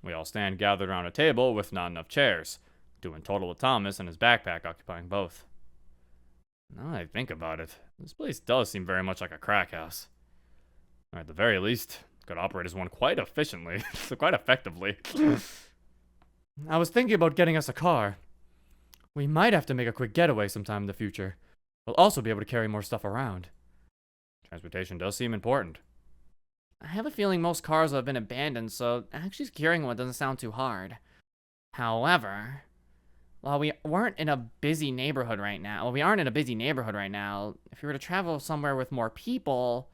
We all stand gathered around a table with not enough chairs, two in total with Thomas and his backpack occupying both. Now that I think about it, this place does seem very much like a crack house. Or at the very least, it could operate as one quite efficiently, quite effectively. I was thinking about getting us a car. We might have to make a quick getaway sometime in the future. We'll also be able to carry more stuff around. Transportation does seem important. I have a feeling most cars have been abandoned, so actually securing one doesn't sound too hard. However, while we aren't in a busy neighborhood right now, if we were to travel somewhere with more people,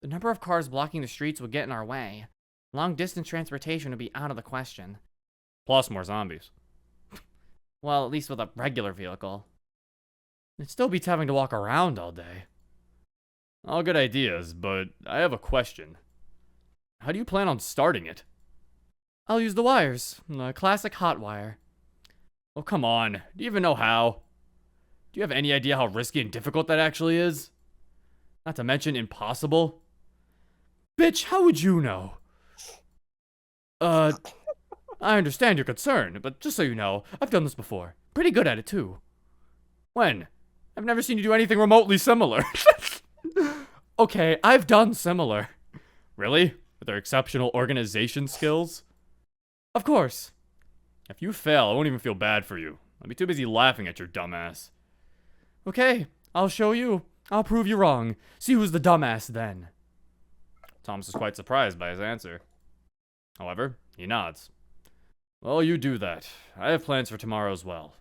the number of cars blocking the streets would get in our way. Long-distance transportation would be out of the question. Plus more zombies. Well, at least with a regular vehicle. It'd still beats having to walk around all day. All good ideas, but I have a question. How do you plan on starting it? I'll use the wires. The classic hot wire. Oh, come on. Do you even know how? Do you have any idea how risky and difficult that actually is? Not to mention impossible? Bitch, how would you know? I understand your concern, but just so you know, I've done this before. Pretty good at it, too. When? I've never seen you do anything remotely similar. Okay, I've done similar. Really? With their exceptional organization skills? Of course. If you fail, I won't even feel bad for you. I'll be too busy laughing at your dumbass. Okay, I'll show you. I'll prove you wrong. See who's the dumbass then. Thomas is quite surprised by his answer. However, he nods. Well, you do that. I have plans for tomorrow as well.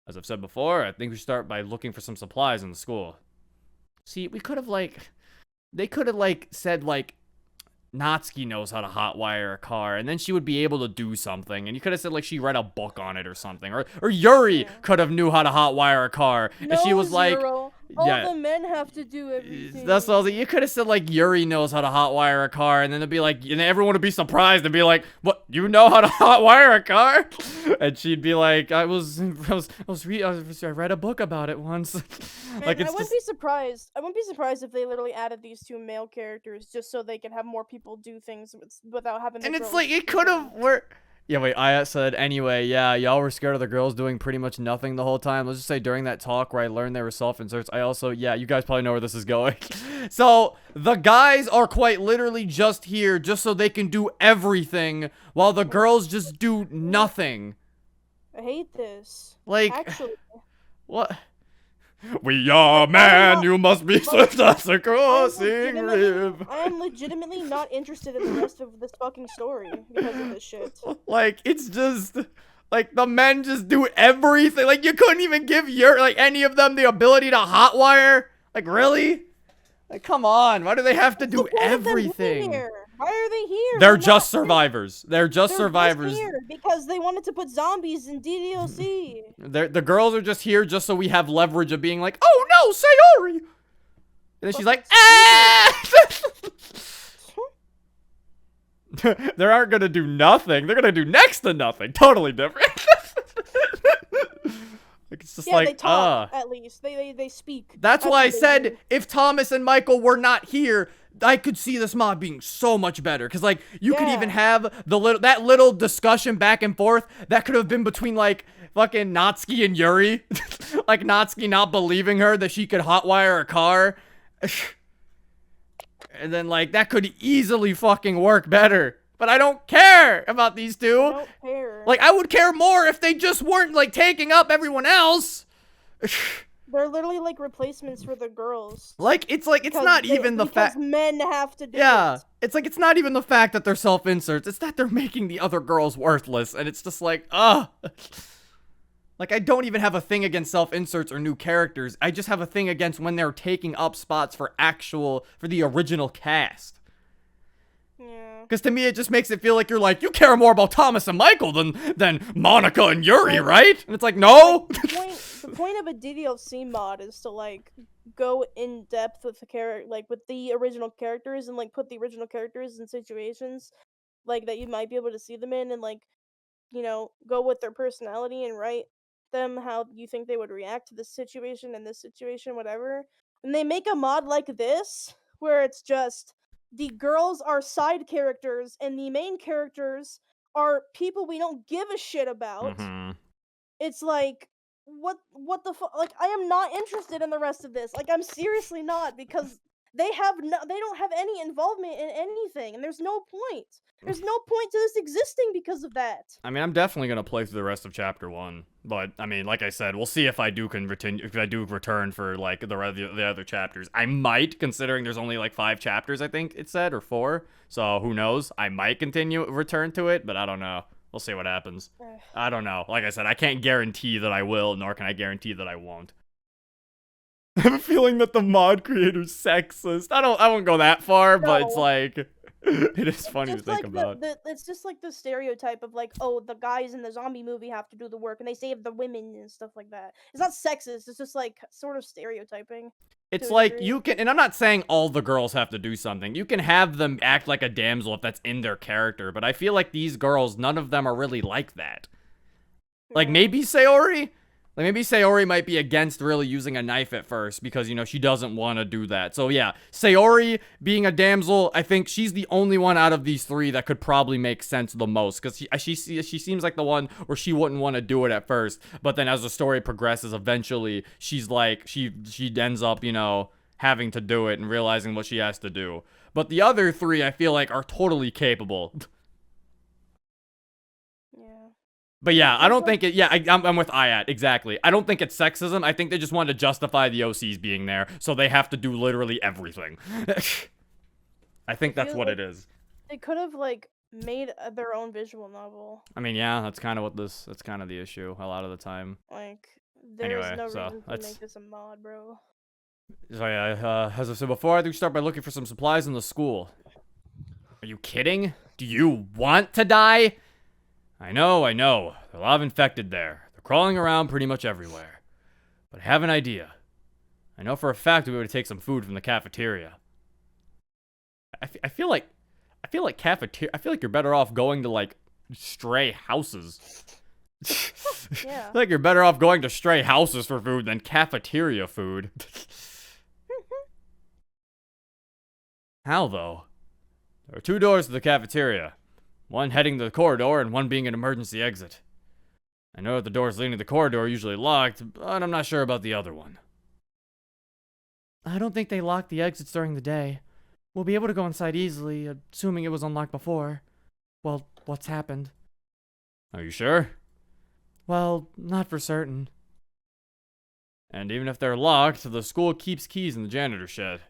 As I've said before, I think we should start by looking for some supplies in the school. See, we could have, they could have, said, Natsuki knows how to hotwire a car, and then she would be able to do something. And you could have said, she read a book on it or something. Or Yuri could have knew how to hotwire a car. No, and she was Zero. yeah. All the men have to do everything. That's what I was like. You could have said, Yuri knows how to hotwire a car, and then it'd be and everyone would be surprised and be like, what, you know how to hotwire a car? And she'd be like, I read a book about it once. Man, I wouldn't be surprised. I wouldn't be surprised if they literally added these two male characters just so they could have more people do things without having. And it's it could have worked. Yeah, wait, I said, anyway, yeah, y'all were scared of the girls doing pretty much nothing the whole time. Let's just say during that talk where I learned they were self-inserts, I also, yeah, you guys probably know where this is going. So, the guys are quite literally just here just so they can do everything, while the girls just do nothing. I hate this. Actually. What? We are man, you must be swift as a crossing rib. I am legitimately not interested in the rest of this fucking story because of this shit. It's just, the men just do everything. You couldn't even give any of them the ability to hotwire. Really? Come on, why do they have to do everything? Why are they here? They're just survivors. They're just survivors. Just here because they wanted to put zombies in DDLC. The girls are just here just so we have leverage of being oh no, Sayori! And then she's like, ah! They aren't gonna do nothing. They're gonna do next to nothing. Totally different. It's just they talk, at least. They speak. That's why I said if Thomas and Michael were not here, I could see this mod being so much better. Because, you could even have that little discussion back and forth that could have been between, fucking Natsuki and Yuri. Natsuki not believing her that she could hotwire a car. And then, that could easily fucking work better. But I don't care about these two. I don't care. I would care more if they just weren't, taking up everyone else. They're literally replacements for the girls. It's not even the fact. Because men have to do it. It's not even the fact that they're self-inserts. It's that they're making the other girls worthless. And it's just ugh. I don't even have a thing against self-inserts or new characters. I just have a thing against when they're taking up spots for the original cast. Yeah. Because to me, it just makes it feel like you're you care more about Thomas and Michael than Monika and Yuri, right? And it's no. The point of a DDLC mod is to go in depth with the with the original characters and put the original characters in situations that you might be able to see them in and go with their personality and write them how you think they would react to this situation and this situation, whatever. And they make a mod like this where it's just the girls are side characters and the main characters are people we don't give a shit about, Mm-hmm. it's like, what the fuck? Like, I am not interested in the rest of this. Like, I'm seriously not, because they don't have any involvement in anything, and there's no point. There's no point to this existing because of that. I mean, I'm definitely gonna play through the rest of chapter 1, but I mean, like I said, we'll see if I do if I do return for like the other chapters. I might, considering there's only like 5 chapters, I think it said, or 4. So who knows? I might return to it, but I don't know. We'll see what happens. I don't know. Like I said, I can't guarantee that I will, nor can I guarantee that I won't. I have a feeling that the mod creator's sexist. I won't go that far, but it's No. like it is funny to Just think like about. it's just like the stereotype of like, oh, the guys in the zombie movie have to do the work and they save the women and stuff like that. It's not sexist, it's just like sort of stereotyping. It's To a like degree. you can, and I'm not saying all the girls have to do something. You can have them act like a damsel if that's in their character, but I feel like these girls, none of them are really like that. Like Yeah. maybe Sayori? Like maybe Sayori might be against really using a knife at first because, you know, she doesn't want to do that. So yeah, Sayori being a damsel, I think she's the only one out of these 3 that could probably make sense the most, because she seems like the one where she wouldn't want to do it at first, but then as the story progresses, eventually she's like, she ends up, you know, having to do it and realizing what she has to do. But the other 3, I feel like, are totally capable. Yeah. But yeah, I don't think it. Yeah, I'm with Ayat, exactly. I don't think it's sexism. I think they just wanted to justify the OCs being there, so they have to do literally everything. I think that's what it is. They could have like made their own visual novel. I mean, yeah, that's kind of the issue a lot of the time. Like, there's Anyway, no so reason to let's. make this a mod, bro. So yeah, as I said before, I think we start by looking for some supplies in the school. Are you kidding? Do you want to die? I know. There's a lot of infected there. They're crawling around pretty much everywhere. But I have an idea. I know for a fact we would take some food from the cafeteria. I feel like you're better off going to like stray houses. Yeah. I feel like you're better off going to stray houses for food than cafeteria food. How though? There are 2 doors to the cafeteria. One heading to the corridor and one being an emergency exit. I know that the doors leading to the corridor are usually locked, but I'm not sure about the other one. I don't think they lock the exits during the day. We'll be able to go inside easily, assuming it was unlocked before. Well, what's happened? Are you sure? Well, not for certain. And even if they're locked, the school keeps keys in the janitor shed.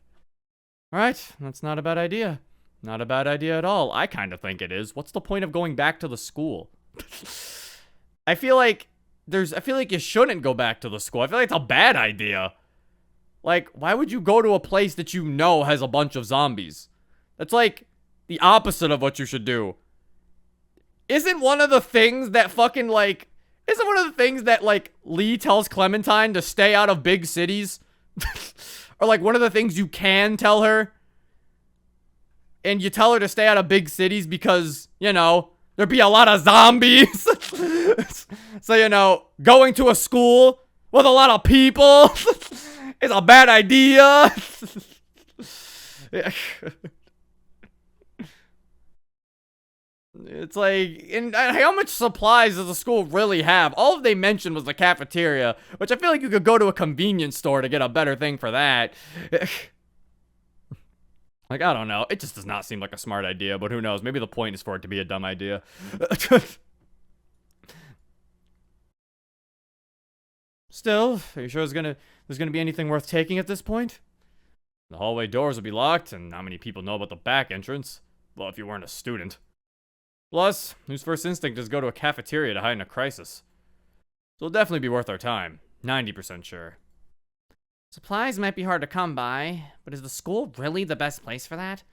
Alright, that's not a bad idea. Not a bad idea at all. I kind of think it is. What's the point of going back to the school? I feel like you shouldn't go back to the school. I feel like it's a bad idea. Like, why would you go to a place that you know has a bunch of zombies? That's like the opposite of what you should do. Isn't one of the things that Lee tells Clementine to stay out of big cities? Or like one of the things you can tell her? And you tell her to stay out of big cities because, you know, there'd be a lot of zombies. So, you know, going to a school with a lot of people is a bad idea. It's like, and how much supplies does the school really have? All they mentioned was the cafeteria, which I feel like you could go to a convenience store to get a better thing for that. Like, I don't know. It just does not seem like a smart idea, but who knows? Maybe the point is for it to be a dumb idea. Still, are you sure there's gonna be anything worth taking at this point? The hallway doors will be locked, and not many people know about the back entrance. Well, if you weren't a student. Plus, whose first instinct is go to a cafeteria to hide in a crisis? So it'll definitely be worth our time. 90% sure. Supplies might be hard to come by, but is the school really the best place for that?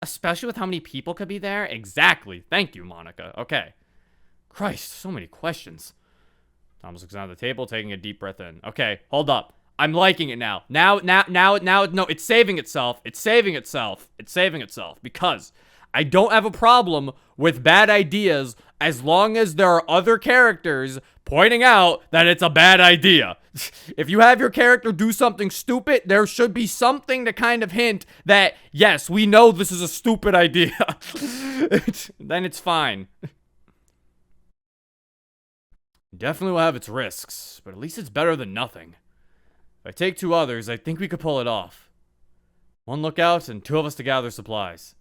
Especially with how many people could be there? Exactly. Thank you, Monica. Okay. Christ, so many questions. Thomas looks down at the table, taking a deep breath in. Okay, hold up. I'm liking it now. Now, no, it's saving itself. It's saving itself. It's saving itself. Because I don't have a problem with bad ideas as long as there are other characters pointing out that it's a bad idea. If you have your character do something stupid, there should be something to kind of hint that, yes, we know this is a stupid idea. Then it's fine. Definitely will have its risks, but at least it's better than nothing. If I take 2 others, I think we could pull it off. 1 lookout and 2 of us to gather supplies.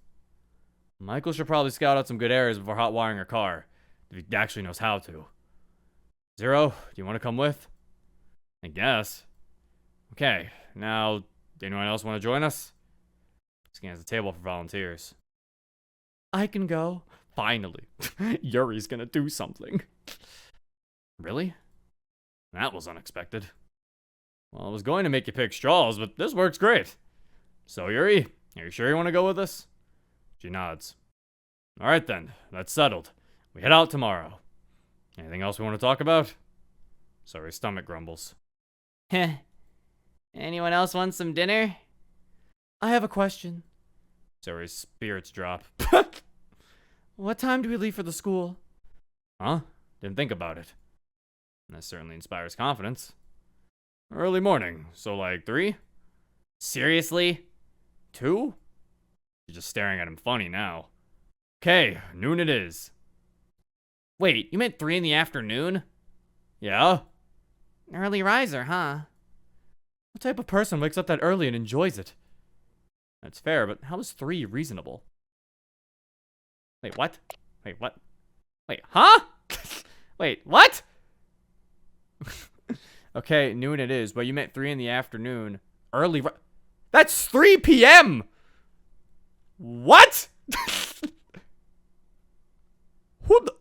Michael should probably scout out some good areas before hot wiring a car, if he actually knows how to. Zero, do you want to come with? I guess. Okay, now, anyone else want to join us? Scans the table for volunteers. I can go. Finally. Yuri's gonna do something. Really? That was unexpected. Well, I was going to make you pick straws, but this works great. So, Yuri, are you sure you want to go with us? She nods. Alright then, that's settled. We head out tomorrow. Anything else we want to talk about? Sorry, stomach grumbles. Heh. Anyone else want some dinner? I have a question. Sorry's spirits drop. What time do we leave for the school? Huh? Didn't think about it. That certainly inspires confidence. Early morning, so like 3? Seriously? 2? She's just staring at him funny now. Okay, noon it is. Wait, you meant 3 in the afternoon? Yeah? Early riser, huh? What type of person wakes up that early and enjoys it? That's fair, but how is 3 reasonable? Wait, what? Wait, what? Wait, huh? Wait, what? Okay, noon it is, but you meant 3 in the afternoon. That's 3 p.m. What? Who the?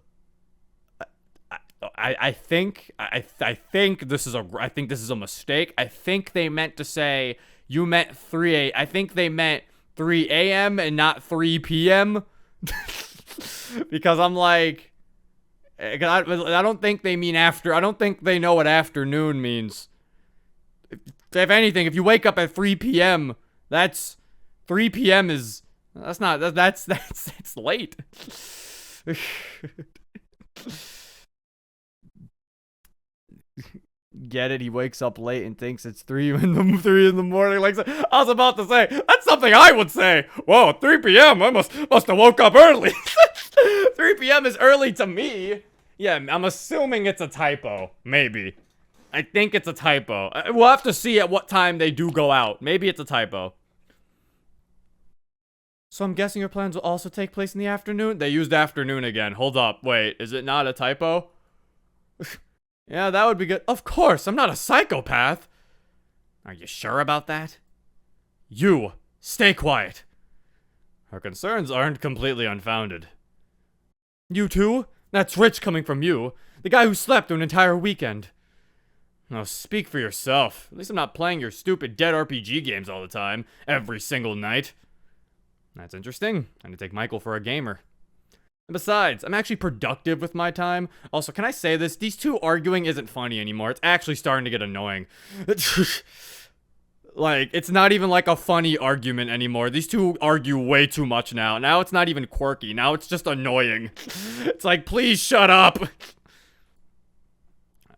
I think this is a mistake. I think they meant to say you meant 3 I think they meant 3 a.m. and not 3 p.m. Because I'm like, I don't think they mean after. I don't think they know what afternoon means. If anything, if you wake up at 3 p.m., that's 3 p.m. is that's late. Get it? He wakes up late and thinks it's 3 in the morning. Like I was about to say, that's something I would say. Whoa, 3 p.m. I must have woke up early. 3 p.m. is early to me. Yeah, I'm assuming it's a typo. Maybe. I think it's a typo. We'll have to see at what time they do go out. Maybe it's a typo. So I'm guessing your plans will also take place in the afternoon? They used afternoon again. Hold up. Wait, is it not a typo? Yeah, that would be good. Of course, I'm not a psychopath. Are you sure about that? You, stay quiet. Her concerns aren't completely unfounded. You too? That's rich coming from you. The guy who slept through an entire weekend. Oh, speak for yourself. At least I'm not playing your stupid dead RPG games all the time, every single night. That's interesting. I'm gonna take Michael for a gamer. And besides, I'm actually productive with my time. Also, can I say this? These two arguing isn't funny anymore. It's actually starting to get annoying. Like, it's not even like a funny argument anymore. These two argue way too much now. Now it's not even quirky. Now it's just annoying. It's like, please shut up.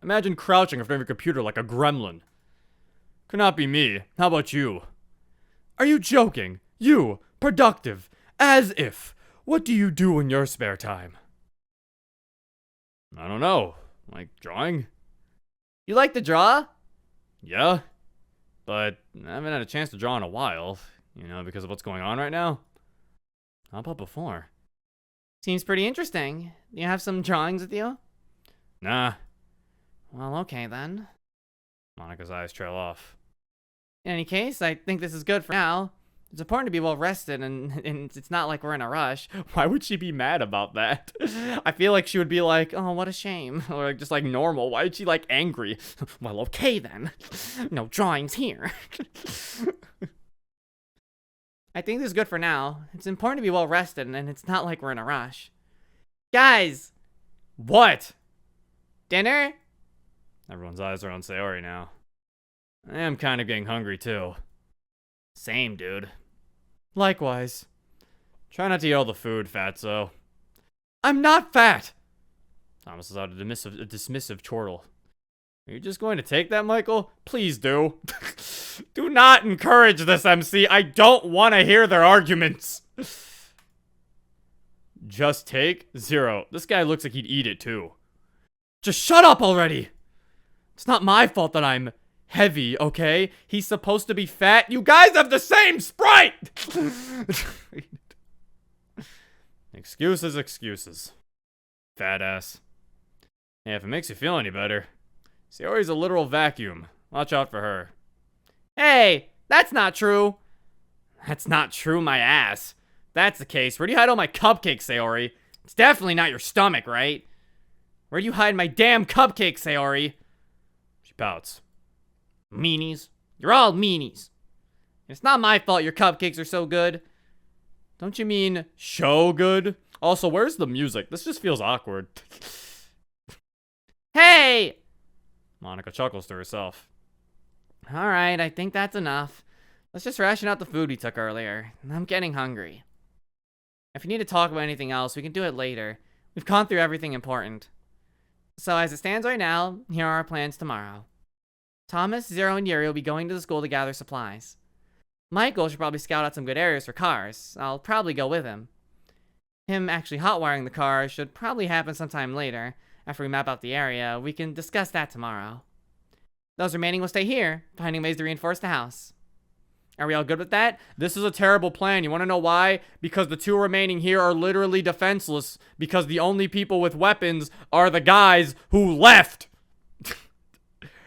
Imagine crouching in front of your computer like a gremlin. Could not be me. How about you? Are you joking? You, productive. As if. What do you do in your spare time? I don't know. Like drawing? You like to draw? Yeah. But I haven't had a chance to draw in a while. You know, because of what's going on right now. How about before? Seems pretty interesting. Do you have some drawings with you? Nah. Well, okay then. Monica's eyes trail off. In any case, I think this is good for now. It's important to be well rested, and it's not like we're in a rush. Why would she be mad about that? I feel like she would be like, oh, what a shame. Or like, just like normal. Why is she like angry? Well, okay then. No drawings here. I think this is good for now. It's important to be well rested, and it's not like we're in a rush. Guys! What? Dinner? Everyone's eyes are on Sayori now. I am kind of getting hungry too. Same, dude. Likewise. Try not to eat all the food, fatso. I'm not fat! Thomas is out a dismissive chortle. Are you just going to take that, Michael? Please do. Do not encourage this, MC. I don't want to hear their arguments. Just take 0. This guy looks like he'd eat it too. Just shut up already! It's not my fault that I'm heavy, okay? He's supposed to be fat. You guys have the same sprite! Excuses, excuses. Fat ass. Yeah, if it makes you feel any better, Sayori's a literal vacuum. Watch out for her. Hey, that's not true. That's not true, my ass. If that's the case, where do you hide all my cupcakes, Sayori? It's definitely not your stomach, right? Where do you hide my damn cupcakes, Sayori? She pouts. Meanies. You're all meanies. It's not my fault your cupcakes are so good. Don't you mean show good? Also, where's the music? This just feels awkward. Hey! Monika chuckles to herself. Alright, I think that's enough. Let's just ration out the food we took earlier. I'm getting hungry. If you need to talk about anything else, we can do it later. We've gone through everything important. So as it stands right now, here are our plans tomorrow. Thomas, Zero, and Yuri will be going to the school to gather supplies. Michael should probably scout out some good areas for cars. I'll probably go with him. Him actually hot-wiring the car should probably happen sometime later. After we map out the area, we can discuss that tomorrow. Those remaining will stay here, finding ways to reinforce the house. Are we all good with that? This is a terrible plan. You want to know why? Because the two remaining here are literally defenseless. Because the only people with weapons are the guys who left.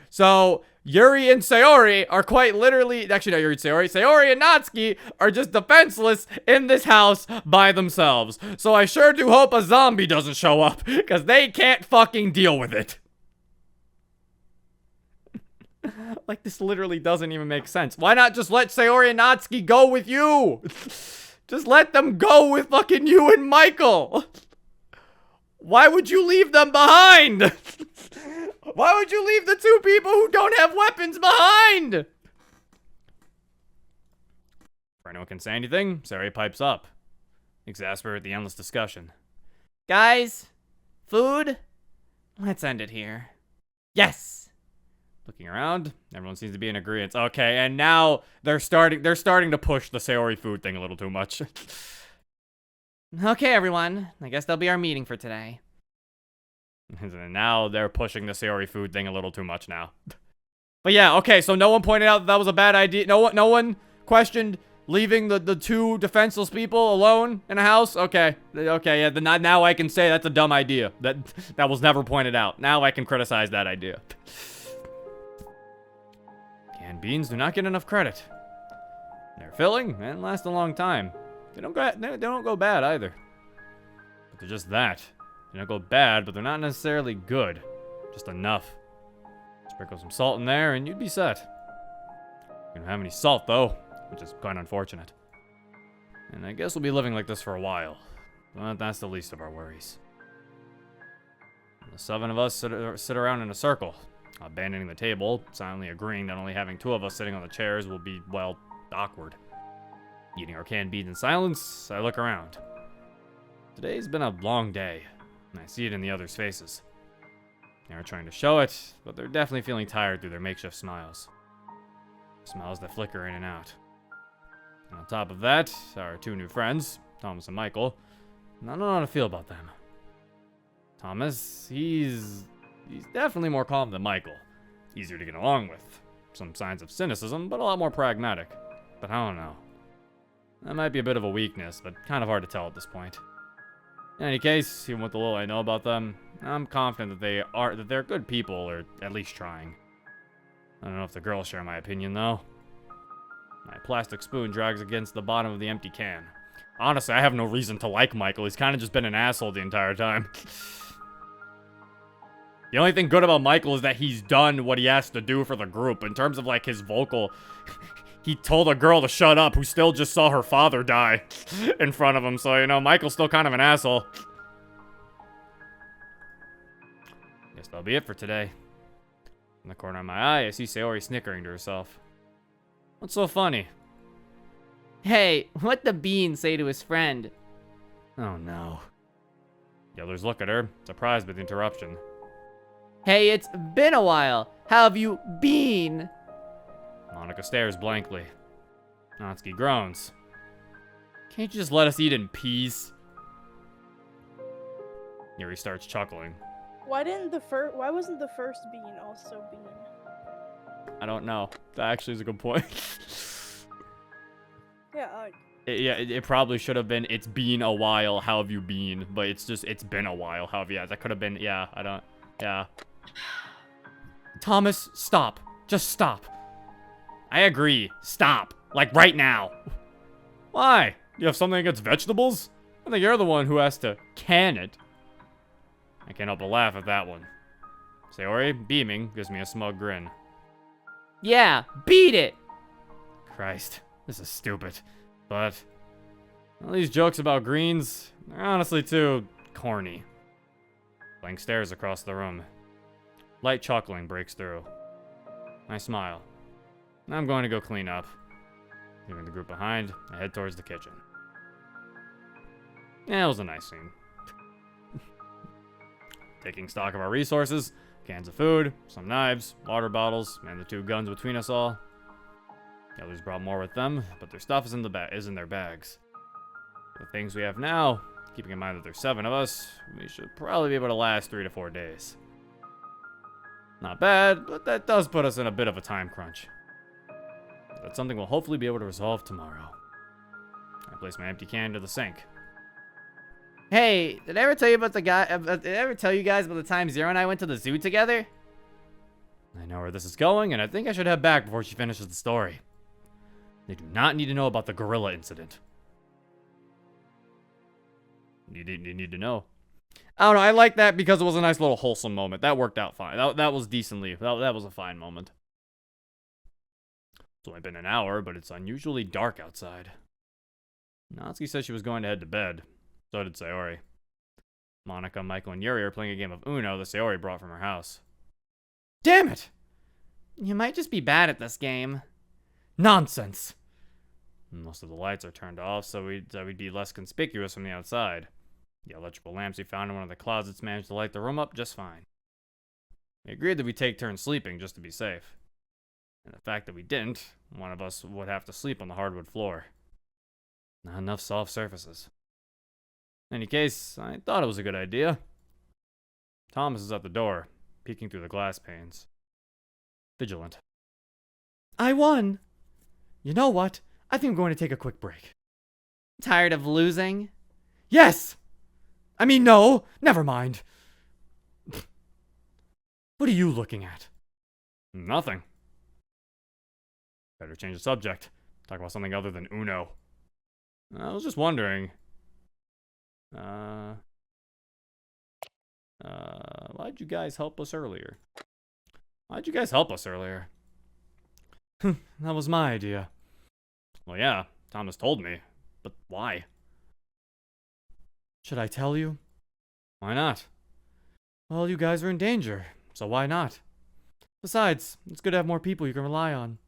So, Yuri and Sayori are quite literally... Actually, not Yuri and Sayori. Sayori and Natsuki are just defenseless in this house by themselves. So I sure do hope a zombie doesn't show up. Because they can't fucking deal with it. Like, this literally doesn't even make sense. Why not just let Sayori and Natsuki go with you? Just let them go with fucking you and Michael. Why would you leave them behind? Why would you leave the two people who don't have weapons behind? Before anyone can say anything, Sayori pipes up. Exasperate the endless discussion. Guys, food? Let's end it here. Yes! Looking around, everyone seems to be in agreement. Okay, and now they're starting to push the Sayori food thing a little too much. Okay, everyone. I guess that'll be our meeting for today. And now they're pushing the Sayori food thing a little too much now. But yeah, okay, so no one pointed out that was a bad idea. No one questioned leaving the two defenseless people alone in a house. Okay, yeah. Now I can say that's a dumb idea. That was never pointed out. Now I can criticize that idea. Canned beans do not get enough credit. They're filling and last a long time. They don't go bad either. But they're just that. They don't go bad, but they're not necessarily good. Just enough. Sprinkle some salt in there and you'd be set. We don't have any salt though, which is quite unfortunate. And I guess we'll be living like this for a while. But that's the least of our worries. The seven of us sit around in a circle, abandoning the table, silently agreeing that only having two of us sitting on the chairs will be, well, awkward. Eating our canned beans in silence, I look around. Today's been a long day, and I see it in the others' faces. They aren't trying to show it, but they're definitely feeling tired through their makeshift smiles. Smiles that flicker in and out. And on top of that, our two new friends, Thomas and Michael, and I don't know how to feel about them. Thomas, he's definitely more calm than Michael. Easier to get along with. Some signs of cynicism, but a lot more pragmatic. But I don't know. That might be a bit of a weakness, but kind of hard to tell at this point. In any case, even with the little I know about them, I'm confident that they're good people, or at least trying. I don't know if the girls share my opinion, though. My plastic spoon drags against the bottom of the empty can. Honestly, I have no reason to like Michael. He's kind of just been an asshole the entire time. The only thing good about Michael is that he's done what he has to do for the group. In terms of, like, his vocal... He told a girl to shut up who still just saw her father die in front of him. So, you know, Michael's still kind of an asshole. Guess that'll be it for today. In the corner of my eye, I see Sayori snickering to herself. What's so funny? Hey, what'd the bean say to his friend? Oh, no. The others look at her, surprised by the interruption. Hey, it's been a while. How have you been? Monika stares blankly. Natsuki groans. Can't you just let us eat in peace? Yuri starts chuckling. Why wasn't the first bean also bean? I don't know. That actually is a good point. Yeah, It probably should have been, it's been a while, how have you been? But it's just, it's been a while, how have you, yeah, that could have been, yeah, I don't, yeah. Thomas, stop. Just stop. I agree. Stop. Like, right now. Why? You have something against vegetables? I think you're the one who has to can it. I can't help but laugh at that one. Sayori, beaming, gives me a smug grin. Yeah, beat it! Christ, this is stupid. But, well, these jokes about greens, they're honestly too corny. Blank stares across the room. Light chuckling breaks through. I smile. I'm going to go clean up. Leaving the group behind, I head towards the kitchen. Yeah, it was a nice scene. Taking stock of our resources, cans of food, some knives, water bottles, and the 2 guns between us all. The others brought more with them, but their stuff is in their bags. For the things we have now, keeping in mind that there's 7 of us, we should probably be able to last 3 to 4 days. Not bad, but that does put us in a bit of a time crunch. That's something we'll hopefully be able to resolve tomorrow. I place my empty can into the sink. Hey, did I ever tell you about did I ever tell you guys about the time Zero and I went to the zoo together? I know where this is going, and I think I should head back before she finishes the story. They do not need to know about the gorilla incident. You need to know. I don't know, I like that because it was a nice little wholesome moment. That worked out fine. That was decently, that was a fine moment. It's only been an hour, but it's unusually dark outside. Natsuki said she was going to head to bed. So did Sayori. Monika, Michael, and Yuri are playing a game of Uno that Sayori brought from her house. Damn it! You might just be bad at this game. Nonsense! Most of the lights are turned off, so we'd be less conspicuous from the outside. The electrical lamps we found in one of the closets managed to light the room up just fine. We agreed that we'd take turns sleeping just to be safe. And the fact that we didn't, one of us would have to sleep on the hardwood floor. Not enough soft surfaces. In any case, I thought it was a good idea. Thomas is at the door, peeking through the glass panes. Vigilant. I won! You know what? I think I'm going to take a quick break. Tired of losing? Yes! I mean, no! Never mind. What are you looking at? Nothing. Better change the subject. Talk about something other than Uno. I was just wondering. Why'd you guys help us earlier? Why'd you guys help us earlier? That was my idea. Well, yeah, Thomas told me. But why? Should I tell you? Why not? Well, you guys are in danger, so why not? Besides, it's good to have more people you can rely on.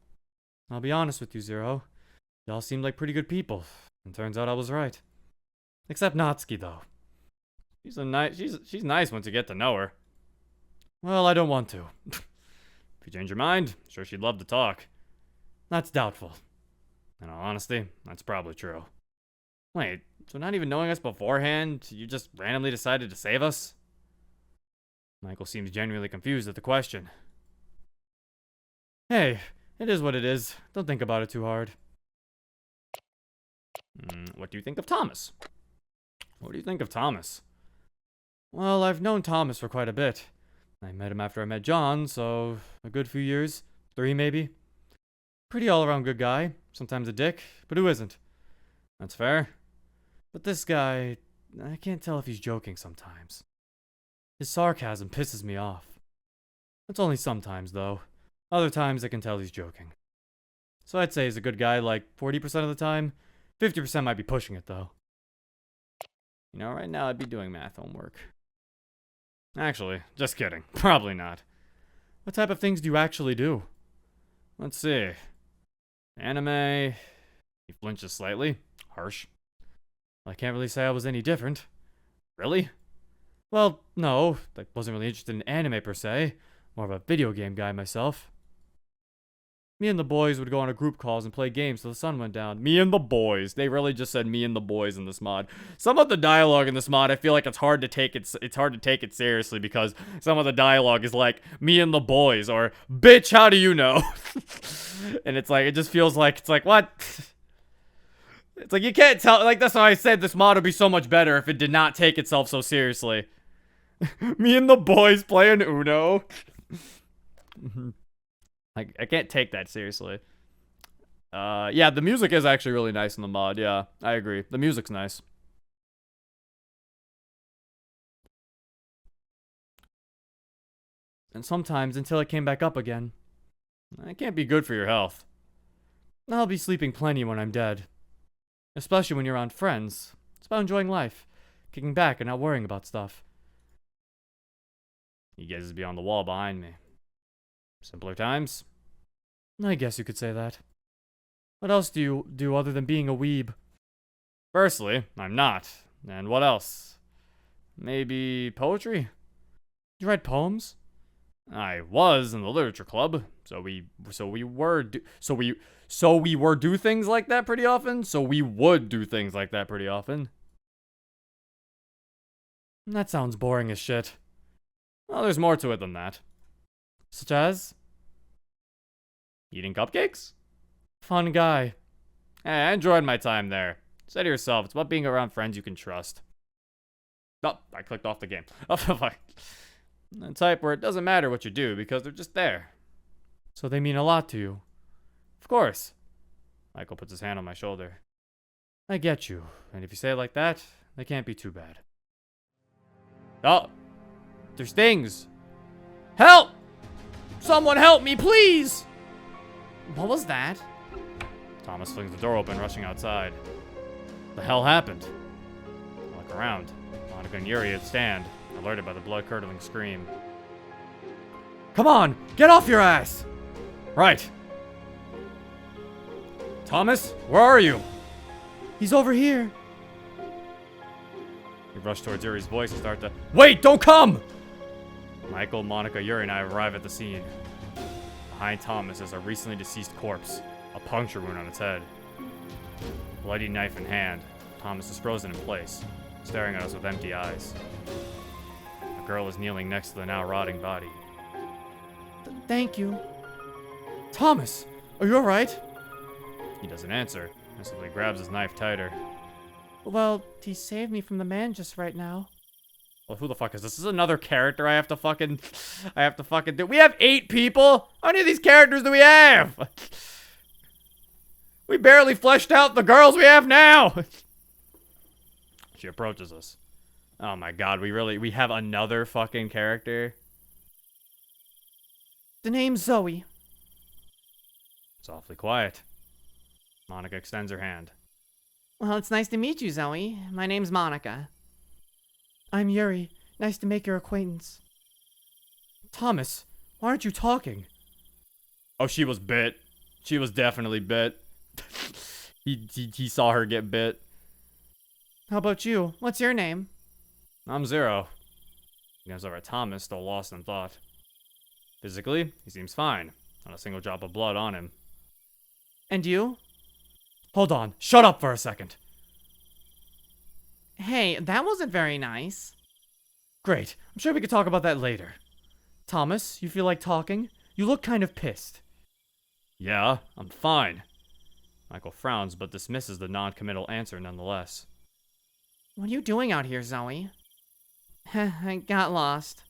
I'll be honest with you, Zero. Y'all seemed like pretty good people, and turns out I was right. Except Natsuki, though. She's nice once you get to know her. Well, I don't want to. If you change your mind, sure she'd love to talk. That's doubtful. In all honesty, that's probably true. Wait, so not even knowing us beforehand, you just randomly decided to save us? Michael seems genuinely confused at the question. Hey, it is what it is. Don't think about it too hard. What do you think of Thomas? What do you think of Thomas? Well, I've known Thomas for quite a bit. I met him after I met John, so a good few years. 3 maybe. Pretty all-around good guy. Sometimes a dick, but who isn't? That's fair. But this guy, I can't tell if he's joking sometimes. His sarcasm pisses me off. It's only sometimes, though. Other times I can tell he's joking. So I'd say he's a good guy like 40% of the time. 50% might be pushing it, though. You know, right now I'd be doing math homework. Actually, just kidding. Probably not. What type of things do you actually do? Let's see. Anime. He flinches slightly. Harsh. Well, I can't really say I was any different. Really? Well, no. I wasn't really interested in anime per se. More of a video game guy myself. Me and the boys would go on a group calls and play games till the sun went down. Me and the boys. They really just said me and the boys in this mod. Some of the dialogue in this mod, I feel like it's hard to take it seriously because some of the dialogue is like me and the boys or bitch, how do you know? And it's like it just feels like it's like what? It's like you can't tell, like that's why I said this mod would be so much better if it did not take itself so seriously. Me and the boys playing Uno. Like, I can't take that seriously. Yeah, the music is actually really nice in the mod. Yeah, I agree. The music's nice. And sometimes until it came back up again. That can't be good for your health. I'll be sleeping plenty when I'm dead. Especially when you're around friends. It's about enjoying life. Kicking back and not worrying about stuff. He gazes beyond the wall behind me. Simpler times? I guess you could say that. What else do you do other than being a weeb? Firstly, I'm not. And what else? Maybe poetry? You write poems? I was in the literature club, so we would do things like that pretty often. That sounds boring as shit. Well, there's more to it than that. Such as? Eating cupcakes? Fun guy. Hey, I enjoyed my time there. Say to yourself, it's about being around friends you can trust. Oh, I clicked off the game. Oh, fuck. The type where it doesn't matter what you do because they're just there. So they mean a lot to you. Of course. Michael puts his hand on my shoulder. I get you. And if you say it like that, they can't be too bad. Oh, there's things. Help! Someone help me, please! What was that? Thomas flings the door open, rushing outside. The hell happened? I look around. Monika and Yuri stand, alerted by the blood-curdling scream. Come on! Get off your ass! Right. Thomas, where are you? He's over here. We rush towards Yuri's voice and start to... Wait! Don't come! Michael, Monika, Yuri, and I arrive at the scene. Behind Thomas is a recently deceased corpse, a puncture wound on its head. Bloody knife in hand, Thomas is frozen in place, staring at us with empty eyes. A girl is kneeling next to the now rotting body. Thank you. Thomas, are you alright? He doesn't answer, and simply grabs his knife tighter. Well, he saved me from the man just right now. Well, who the fuck is this? This is another character I have to fucking do. We have 8 people? How many of these characters do we have? We barely fleshed out the girls we have now. She approaches us. Oh my god, we have another fucking character. The name's Zoe. It's awfully quiet. Monika extends her hand. Well, it's nice to meet you, Zoe. My name's Monika. I'm Yuri. Nice to make your acquaintance. Thomas, why aren't you talking? Oh, she was bit. She was definitely bit. he saw her get bit. How about you? What's your name? I'm Zero. He goes over at Thomas, still lost in thought. Physically, he seems fine. Not a single drop of blood on him. And you? Hold on. Shut up for a second. Hey, that wasn't very nice. Great. I'm sure we could talk about that later. Thomas, you feel like talking? You look kind of pissed. Yeah, I'm fine. Michael frowns but dismisses the non-committal answer nonetheless. What are you doing out here, Zoe? I got lost.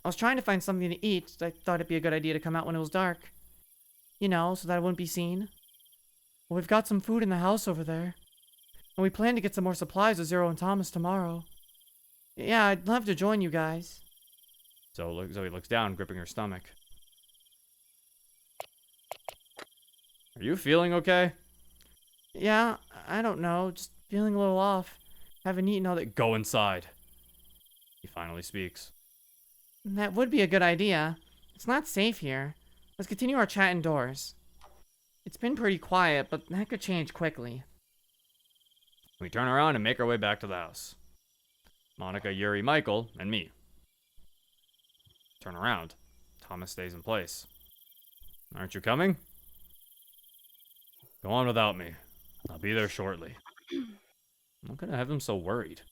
I was trying to find something to eat. I thought it'd be a good idea to come out when it was dark. You know, so that I wouldn't be seen. Well, we've got some food in the house over there. And we plan to get some more supplies with Zero and Thomas tomorrow. Yeah, I'd love to join you guys. So Zoe looks down, gripping her stomach. Are you feeling okay? Yeah, I don't know. Just feeling a little off. Haven't eaten all that. Go inside. He finally speaks. That would be a good idea. It's not safe here. Let's continue our chat indoors. It's been pretty quiet, but that could change quickly. We turn around and make our way back to the house. Monika, Yuri, Michael, and me. Turn around. Thomas stays in place. Aren't you coming? Go on without me. I'll be there shortly. I'm gonna have them so worried.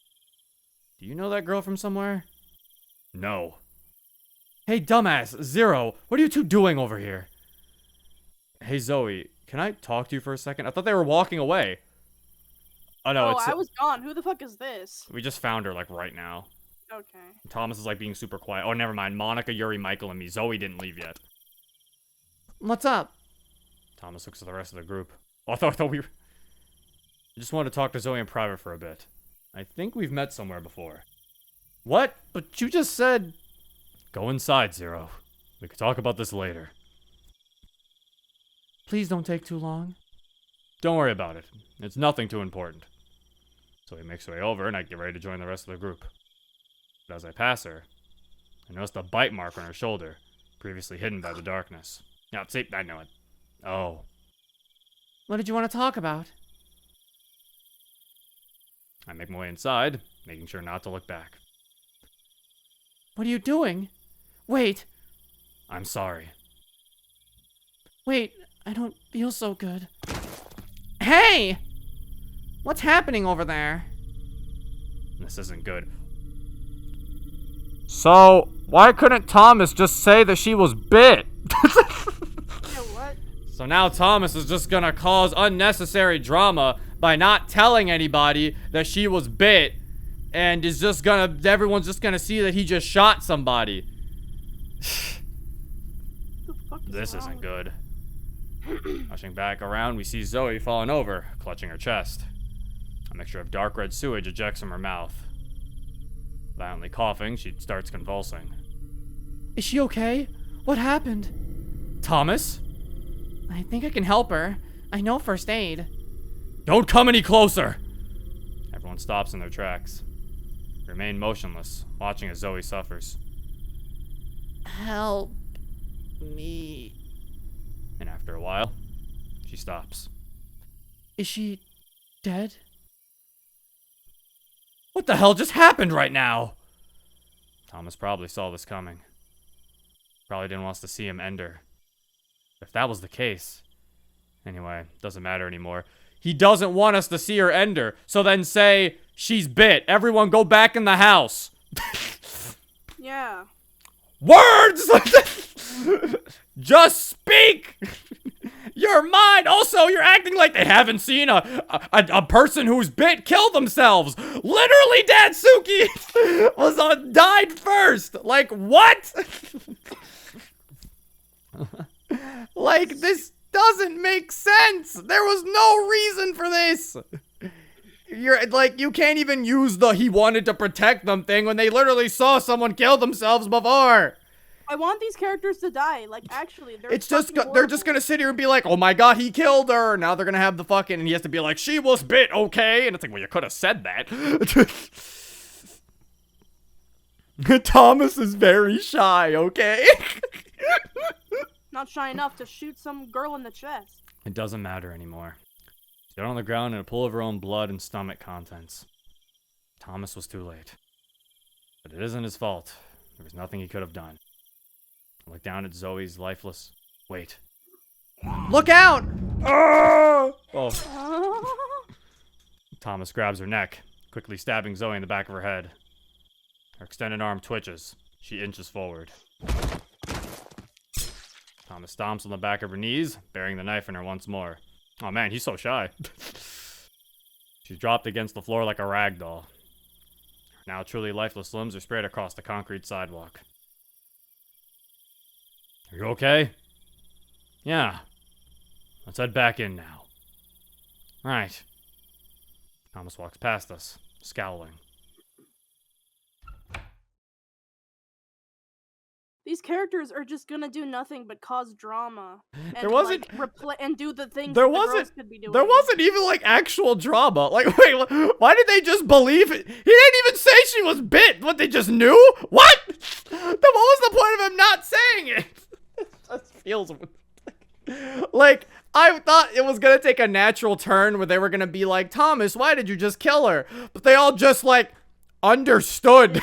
Do you know that girl from somewhere? No. Hey, dumbass, Zero, what are you two doing over here? Hey, Zoe, can I talk to you for a second? I thought they were walking away. Oh, no, I was gone. Who the fuck is this? We just found her, like, right now. Okay. Thomas is, like, being super quiet. Oh, never mind. Monica, Yuri, Michael, and me. Zoe didn't leave yet. What's up? Thomas looks at the rest of the group. Oh, I thought we were... I just wanted to talk to Zoe in private for a bit. I think we've met somewhere before. What? But you just said... Go inside, Zero. We could talk about this later. Please don't take too long. Don't worry about it. It's nothing too important. So he makes her way over, and I get ready to join the rest of the group. But as I pass her, I noticed a bite mark on her shoulder, previously hidden by the darkness. Yeah, see, I know it. Oh. What did you want to talk about? I make my way inside, making sure not to look back. What are you doing? Wait. I'm sorry. Wait, I don't feel so good. Hey! What's happening over there? This isn't good. So, why couldn't Thomas just say that she was bit? Yeah, what? So now Thomas is just gonna cause unnecessary drama by not telling anybody that she was bit, and is just gonna, everyone's just gonna see that he just shot somebody. What the fuck is This wrong? isn't good. Rushing back around, we see Zoe falling over, clutching her chest. A mixture of dark red sewage ejects from her mouth. Violently coughing, she starts convulsing. Is she okay? What happened? Thomas? I think I can help her. I know first aid. Don't come any closer! Everyone stops in their tracks. They remain motionless, watching as Zoe suffers. Help me. And after a while, she stops. Is she dead? What the hell just happened right now? Thomas probably saw this coming. Probably didn't want us to see him end her. If that was the case... Anyway, doesn't matter anymore. He doesn't want us to see her end her, so then say, she's bit. Everyone go back in the house. Yeah. Words! Just speak! Your mind! Also, you're acting like they haven't seen a person who's bit kill themselves! Literally, Datsuki died first! Like, what? Like, this doesn't make sense! There was no reason for this! You're like, you can't even use the he wanted to protect them thing when they literally saw someone kill themselves before! I want these characters to die. Like, actually, they're It's just, fucking they're just horrible. gonna sit here and be like, oh my god, he killed her. Now they're gonna have the fucking, and he has to be like, she was bit, okay? And it's like, well, you could have said that. Thomas is very shy, okay? Not shy enough to shoot some girl in the chest. It doesn't matter anymore. She's down on the ground in a pool of her own blood and stomach contents. Thomas was too late. But it isn't his fault. There was nothing he could have done. I look down at Zoe's lifeless... Wait. Look out! Oh! Thomas grabs her neck, quickly stabbing Zoe in the back of her head. Her extended arm twitches. She inches forward. Thomas stomps on the back of her knees, burying the knife in her once more. Oh man, he's so shy. She's dropped against the floor like a rag doll. Her now truly lifeless limbs are spread across the concrete sidewalk. Are you okay? Yeah. Let's head back in now. Right. Thomas walks past us, scowling. These characters are just gonna do nothing but cause drama. And, There wasn't- and do the things There that the wasn't- girls could be doing. There wasn't even like actual drama. Like, wait, why did they just believe it? He didn't even say she was bit. What, they just knew? What? Then what was the point of him not saying it? It just feels like I thought it was gonna take a natural turn where they were gonna be like, Thomas, why did you just kill her? But they all just like understood.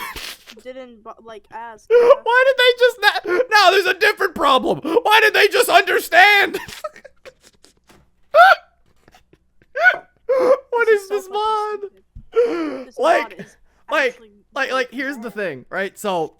Didn't like ask. Why did they just not? Now there's a different problem. Why did they just understand? this mod. This mod is actually Like, here's the thing, right? So,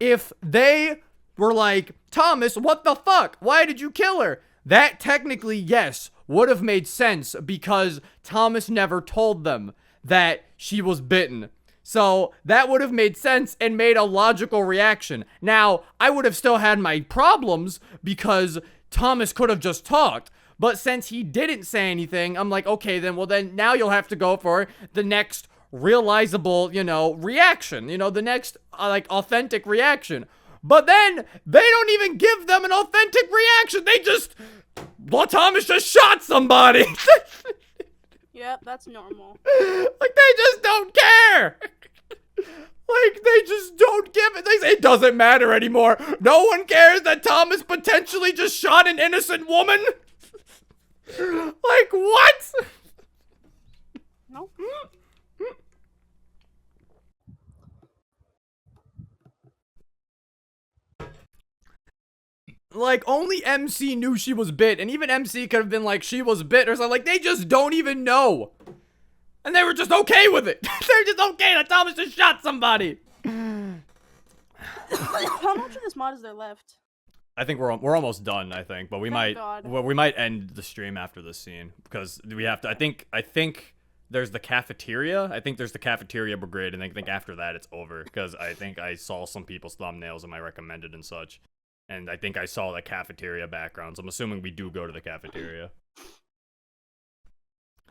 if they were like, Thomas, what the fuck? Why did you kill her? That technically, yes, would have made sense because Thomas never told them that she was bitten. So, that would have made sense and made a logical reaction. Now, I would have still had my problems because Thomas could have just talked. But since he didn't say anything, I'm like, okay, then now you'll have to go for the next realizable, reaction. The next, authentic reaction. But then, they don't even give them an authentic reaction. Thomas just shot somebody. Yep, that's normal. Like, they just don't care. Like, they just don't give it. They say it doesn't matter anymore. No one cares that Thomas potentially just shot an innocent woman. Like, what? No. Like, only MC knew she was bit, and even MC could have been like, she was bit or something. Like, they just don't even know. And they were just okay with it. They're just okay that Thomas just shot somebody. How much of this mod is there left? I think we're almost done, I think, but we Thank might God. we might end the stream after this scene because we have to. I think there's the cafeteria. I think there's the cafeteria brigade, and I think after that it's over because I think I saw some people's thumbnails in my recommended and such, and I think I saw the cafeteria backgrounds. I'm assuming we do go to the cafeteria.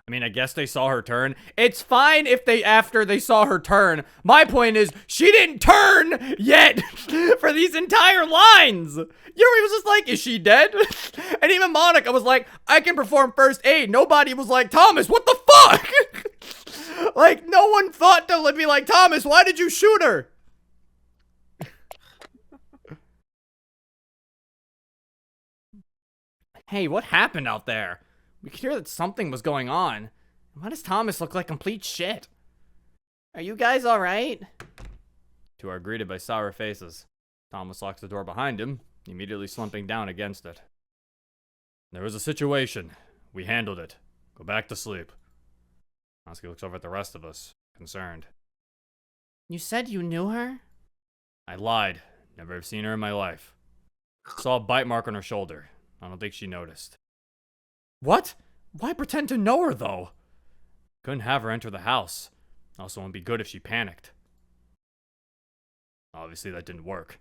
I mean, I guess they saw her turn. It's fine if after they saw her turn. My point is, she didn't turn yet for these entire lines. Yuri was just like, is she dead? And even Monika was like, I can perform first aid. Nobody was like, Thomas, what the fuck? Like, no one thought to be like, Thomas, why did you shoot her? Hey, what happened out there? We could hear that something was going on. Why does Thomas look like complete shit? Are you guys alright? Two are greeted by sour faces. Thomas locks the door behind him, immediately slumping down against it. There was a situation. We handled it. Go back to sleep. Oski looks over at the rest of us, concerned. You said you knew her? I lied. Never have seen her in my life. Saw a bite mark on her shoulder. I don't think she noticed. What? Why pretend to know her, though? Couldn't have her enter the house. Also, wouldn't be good if she panicked. Obviously, that didn't work.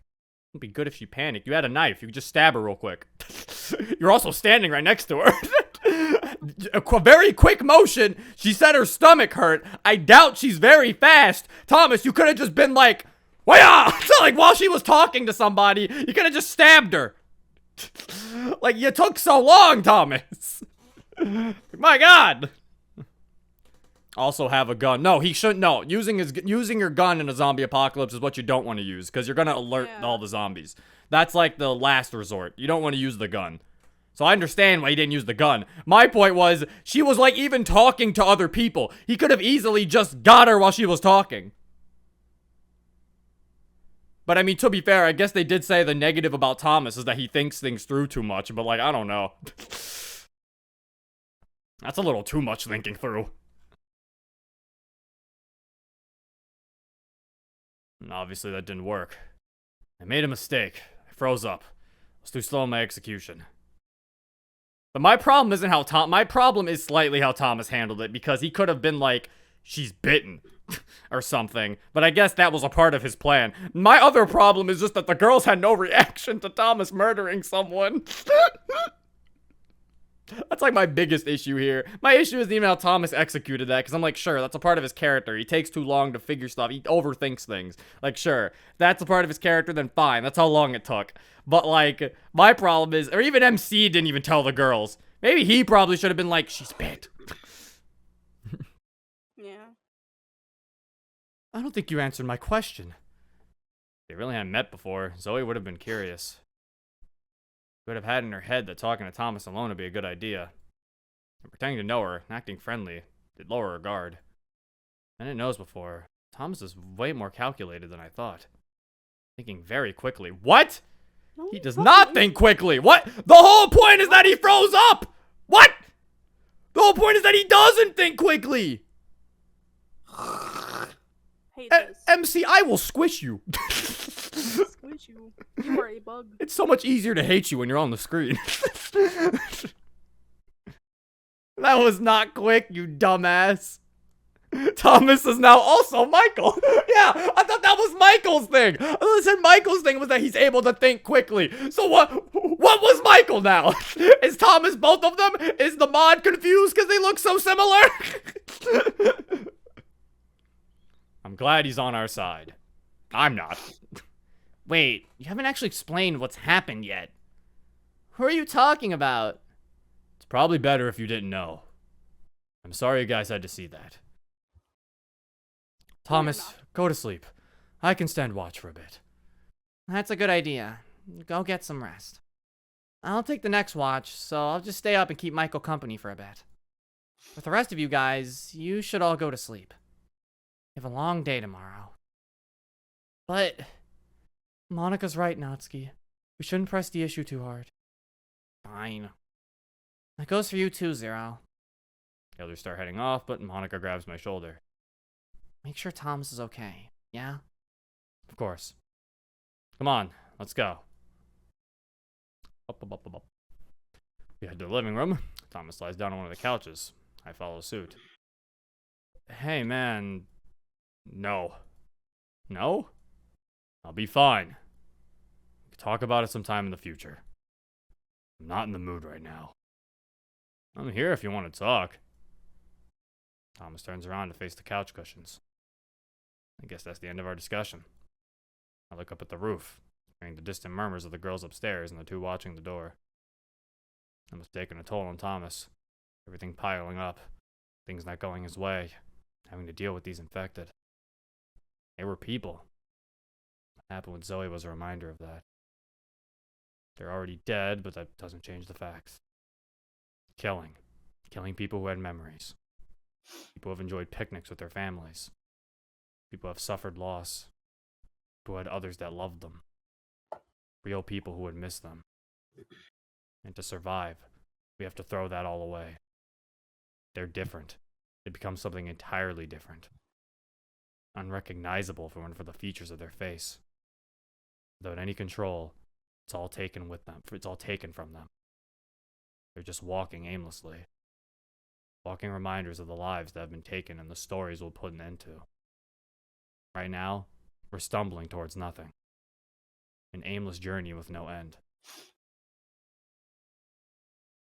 Wouldn't be good if she panicked. You had a knife. You could just stab her real quick. You're also standing right next to her. A very quick motion. She said her stomach hurt. I doubt she's very fast. Thomas, you could have just been like, wah! Like, while she was talking to somebody, you could have just stabbed her. Like, you took so long, Thomas. My God. Also have a gun. No, he shouldn't. No, using your gun in a zombie apocalypse is what you don't want to use because you're gonna alert all the zombies. That's like the last resort. You don't want to use the gun. So I understand why he didn't use the gun. My point was, she was like even talking to other people. He could have easily just got her while she was talking. But I mean, to be fair, I guess they did say the negative about Thomas is that he thinks things through too much. But like, I don't know. That's a little too much thinking through. And obviously that didn't work. I made a mistake. I froze up. I was too slow in my execution. But my problem isn't how my problem is slightly how Thomas handled it, because he could have been like, she's bitten or something. But I guess that was a part of his plan. My other problem is just that the girls had no reaction to Thomas murdering someone. That's like my biggest issue here. My issue isn't even how Thomas executed that, because I'm like, sure, that's a part of his character. He takes too long to figure stuff. He overthinks things. Like, sure, that's a part of his character, then fine. That's how long it took. But, like, my problem is, or even MC didn't even tell the girls. Maybe he probably should have been like, she's bit. Yeah. I don't think you answered my question. If they really hadn't met before, Zoe would have been curious. She would have had in her head that talking to Thomas alone would be a good idea. And pretending to know her, and acting friendly, did lower her guard. I didn't know this before. Thomas is way more calculated than I thought. Thinking very quickly. What? No, He does not think quickly. What? The whole point is that he froze up. What? The whole point is that he doesn't think quickly. Hate this. MC, I will squish you. Squish you. You are a bug. It's so much easier to hate you when you're on the screen. That was not quick, you dumbass. Thomas is now also Michael. Yeah, I thought that was Michael's thing. I said Michael's thing was that he's able to think quickly. So what was Michael now? Is Thomas both of them? Is the mod confused because they look so similar? I'm glad he's on our side. I'm not. Wait, you haven't actually explained what's happened yet. Who are you talking about? It's probably better if you didn't know. I'm sorry you guys had to see that. Thomas, go to sleep. I can stand watch for a bit. That's a good idea. Go get some rest. I'll take the next watch, so I'll just stay up and keep Michael company for a bit. With the rest of you guys, you should all go to sleep. You have a long day tomorrow. But Monika's right, Natsuki. We shouldn't press the issue too hard. fine. That goes for you too, Zero. The others start heading off, but Monika grabs my shoulder. Make sure Thomas is okay, yeah? Of course. Come on, let's go. Up. We head to the living room. Thomas lies down on one of the couches. I follow suit. Hey, man. No. No? I'll be fine. We can talk about it sometime in the future. I'm not in the mood right now. I'm here if you want to talk. Thomas turns around to face the couch cushions. I guess that's the end of our discussion. I look up at the roof, hearing the distant murmurs of the girls upstairs and the two watching the door. It must have taken a toll on Thomas. Everything piling up, things not going his way, having to deal with these infected. They were people. What happened with Zoe was a reminder of that. They're already dead, but that doesn't change the facts. Killing people who had memories. People who have enjoyed picnics with their families. People who have suffered loss. People who had others that loved them. Real people who would miss them. And to survive, we have to throw that all away. They're different. They become something entirely different. Unrecognizable for the features of their face. Without any control, it's all taken with them. It's all taken from them. They're just walking aimlessly. Walking reminders of the lives that have been taken and the stories we'll put an end to. Right now, we're stumbling towards nothing. An aimless journey with no end.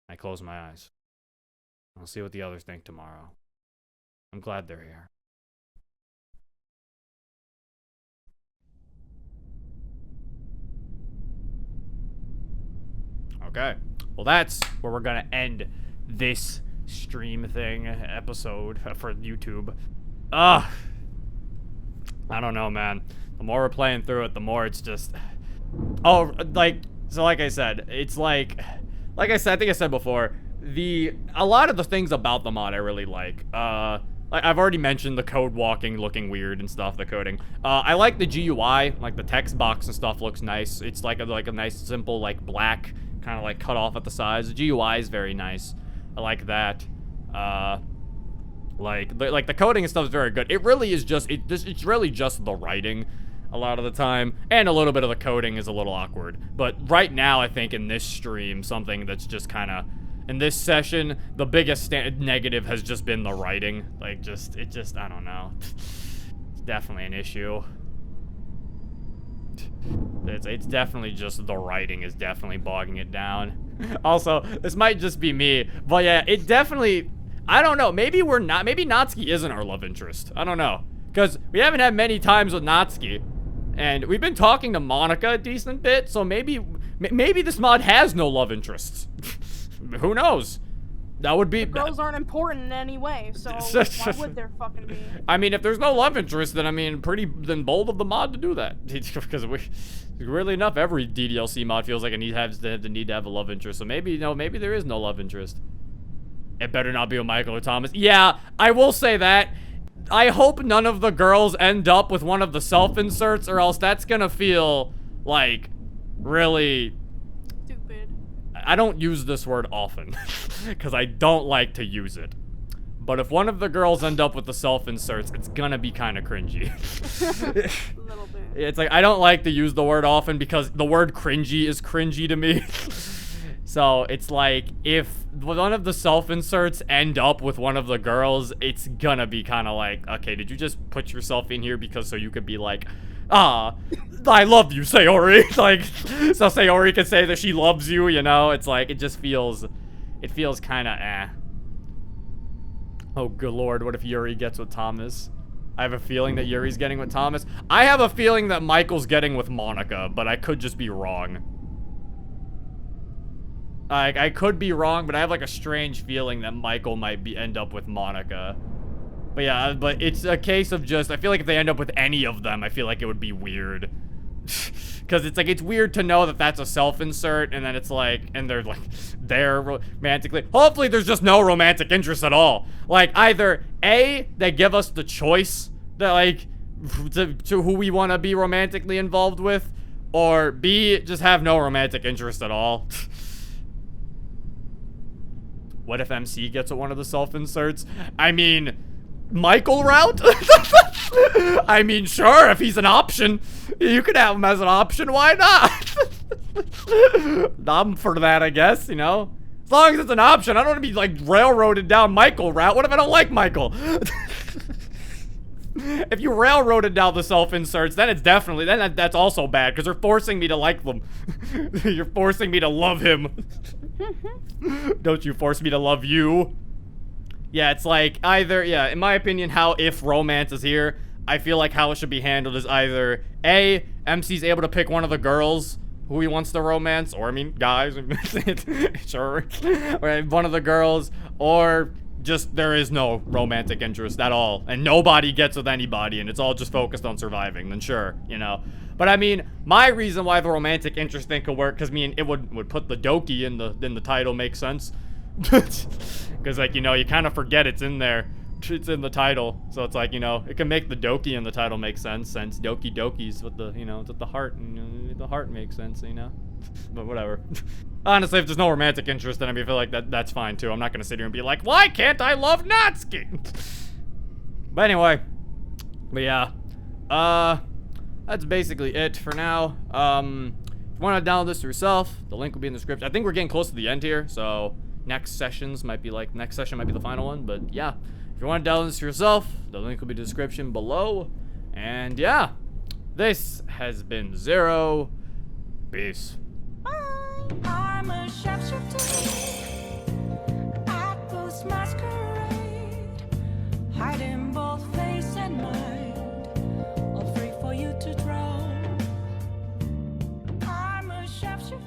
I close my eyes. I'll see what the others think tomorrow. I'm glad they're here. Okay. Well, that's where we're gonna end this stream thing episode for YouTube. I don't know, man. The more we're playing through it, the more it's just... Oh, like I said, it's like I said, I think I said before, a lot of the things about the mod I really like. I've already mentioned the code walking looking weird and stuff, the coding. I like the GUI, like the text box and stuff looks nice. It's like a nice, simple, like black, kind of like cut off at the sides. The GUI is very nice. I like that. Like the coding and stuff is very good. It really is just, it's really just the writing a lot of the time. And a little bit of the coding is a little awkward. But right now, I think in this stream, something that's just kind of, in this session, the biggest negative has just been the writing. Like, I don't know. It's definitely an issue. It's definitely just the writing is definitely bogging it down. Also, this might just be me, but yeah, it definitely, I don't know, maybe Natsuki isn't our love interest. I don't know, because we haven't had many times with Natsuki, and we've been talking to Monika a decent bit, so maybe this mod has no love interests. Who knows? That would be... The girls aren't important in any way, so why would there fucking be? I mean, if there's no love interest, then I mean, then bold of the mod to do that. Because weirdly enough, every DDLC mod feels like it has the need to have a love interest. So maybe, maybe there is no love interest. It better not be with Michael or Thomas. Yeah, I will say that. I hope none of the girls end up with one of the self-inserts, or else that's gonna feel like really... Stupid. I don't use this word often because I don't like to use it, But if one of the girls end up with the self-inserts, it's gonna be kind of cringy. A little bit. It's like, I don't like to use the word often because the word cringy is cringy to me. So it's like, if one of the self-inserts end up with one of the girls, it's gonna be kind of like, okay, did you just put yourself in here because so you could be like, I love you, Sayori. Like, so Sayori can say that she loves you, you know? It's like, it feels kind of eh. Oh, good lord, what if Yuri gets with Thomas? I have a feeling that Yuri's getting with Thomas. I have a feeling that Michael's getting with Monika, but I could just be wrong. I could be wrong, but I have like a strange feeling that Michael might end up with Monika. But yeah, but it's a case of just, I feel like if they end up with any of them, I feel like it would be weird. Because it's like, it's weird to know that that's a self-insert, and then it's like, and they're like, they're romantically, hopefully there's just no romantic interest at all. Like, either A, they give us the choice that like, to who we want to be romantically involved with, or B, just have no romantic interest at all. What if MC gets at one of the self-inserts? I mean, Michael route? I mean, sure, if he's an option. You could have him as an option, why not? I'm for that, I guess, you know? As long as it's an option, I don't want to be, like, railroaded down Michael route. What if I don't like Michael? If you railroaded down the self-inserts, then it's definitely, then that's also bad, because they're forcing me to like them. You're forcing me to love him. Don't you force me to love you. Yeah, it's like, either, yeah, in my opinion, if romance is here, I feel like how it should be handled is either A, MC's able to pick one of the girls who he wants to romance, or I mean, guys, sure, or one of the girls, or just there is no romantic interest at all, and nobody gets with anybody, and it's all just focused on surviving, then sure, you know. But I mean, my reason why the romantic interest thing could work, because I mean, it would put the Doki in the title, makes sense. Because like, you know, you kind of forget it's in there. It's in the title, so it's like, you know, it can make the Doki in the title make sense, since Doki Doki's with the, you know, it's with the heart, and you know, the heart makes sense, you know. But whatever. Honestly, if there's no romantic interest, then I feel like that's fine too. I'm not gonna sit here and be like, why can't I love Natsuki? But anyway, but yeah, that's basically it for now. If you want to download this for yourself, the link will be in the description. I think we're getting close to the end here, so next session might be the final one. But yeah, if you want to download this for yourself, the link will be in the description below. And yeah, this has been Zero. Peace. I'm a sharpshooter at Post Masquerade, hiding both face and mind, all free for you to draw. I'm a sharpshooter.